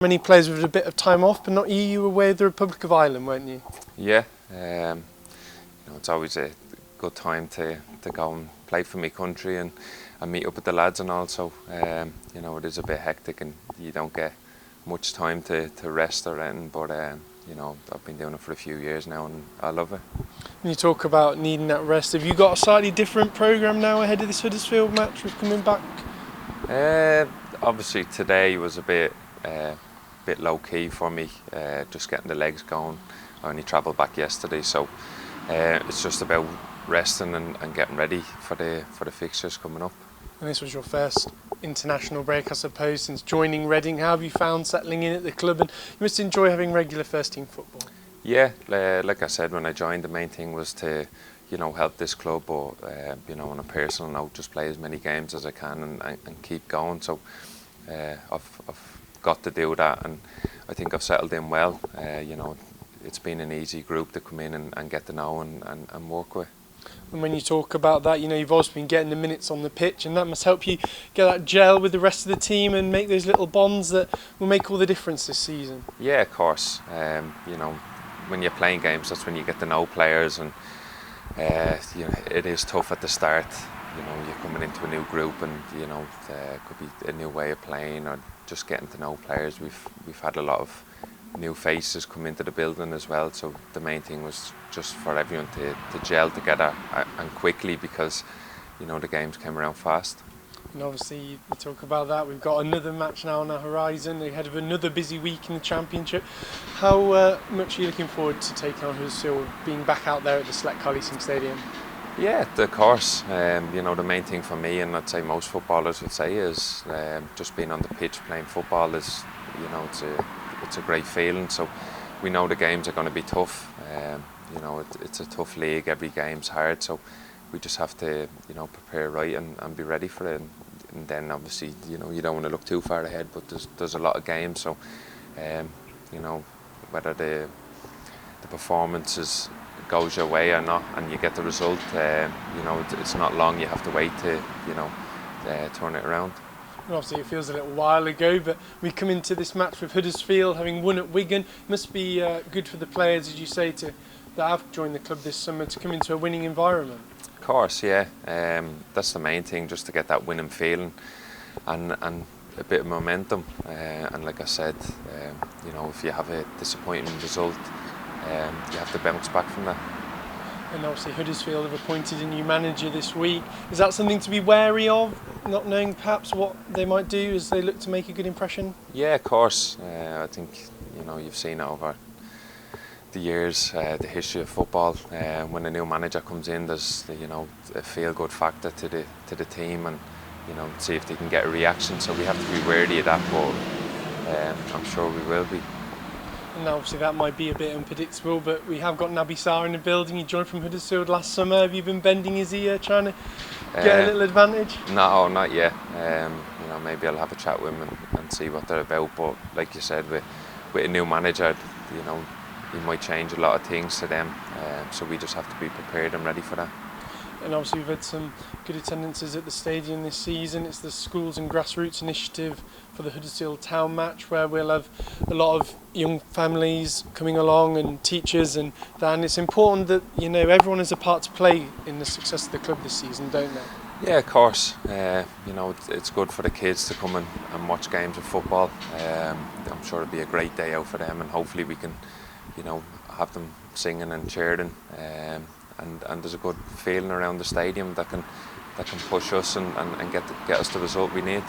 Many players with a bit of time off, but not you. You were away with the Republic of Ireland, weren't you? Yeah, it's always a good time to go and play for my country and meet up with the lads and all. So it is a bit hectic and you don't get much time to rest or anything. But I've been doing it for a few years now and I love it. When you talk about needing that rest, have you got a slightly different programme now ahead of this Huddersfield match with coming back? Obviously today was a bit low key for me, just getting the legs going. I only travelled back yesterday, so it's just about resting and getting ready for the fixtures coming up. And this was your first international break, I suppose, since joining Reading. How have you found settling in at the club? And you must enjoy having regular first team football. Yeah, like I said when I joined, the main thing was to help this club, but on a personal note, just play as many games as I can and keep going. So I've got to do that, and I think I've settled in well. It's been an easy group to come in and get to know and work with. And when you talk about that, you've also been getting the minutes on the pitch, and that must help you get that gel with the rest of the team and make those little bonds that will make all the difference this season. Yeah, of course. When you're playing games, that's when you get to know players, and it is tough at the start. You're coming into a new group, and it could be a new way of playing or just getting to know players. We've had a lot of new faces come into the building as well, so the main thing was just for everyone to gel together and quickly, because the games came around fast. And obviously you talk about that, we've got another match now on the horizon ahead of another busy week in the Championship. How much are you looking forward to taking on Huddersfield, being back out there at the Select Coliseum Stadium? Yeah, of course. The main thing for me, and I'd say most footballers would say, is just being on the pitch playing football is, it's a great feeling. So we know the games are going to be tough. It's a tough league. Every game's hard. So we just have to, prepare right and be ready for it. And then obviously, you don't want to look too far ahead, but there's a lot of games. So, whether the performances goes your way or not, and you get the result, it's not long. You have to wait to, turn it around. And obviously it feels a little while ago, but we come into this match with Huddersfield having won at Wigan. It must be good for the players, as you say, that have joined the club this summer to come into a winning environment. Of course, yeah. That's the main thing, just to get that winning feeling and a bit of momentum. And like I said, if you have a disappointing result, you have to bounce back from that. And obviously Huddersfield have appointed a new manager this week. Is that something to be wary of, not knowing perhaps what they might do as they look to make a good impression? Yeah, of course. I think you've seen over the years, the history of football. When a new manager comes in, there's a feel-good factor to the team, and see if they can get a reaction. So we have to be wary of that, but I'm sure we will be. And obviously that might be a bit unpredictable, but we have got Naby Sarr in the building. He joined from Huddersfield last summer. Have you been bending his ear, trying to get a little advantage? No, not yet. Maybe I'll have a chat with him and see what they're about. But like you said, with a new manager, he might change a lot of things to them. So we just have to be prepared and ready for that. And obviously we've had some good attendances at the stadium this season. It's the Schools and Grassroots initiative for the Huddersfield Town match, where we'll have a lot of young families coming along and teachers and that. And it's important that everyone has a part to play in the success of the club this season, don't they? Yeah, of course. It's good for the kids to come and watch games of football. I'm sure it'll be a great day out for them, and hopefully we can, have them singing and cheering. And there's a good feeling around the stadium that can push us and get us the result we need.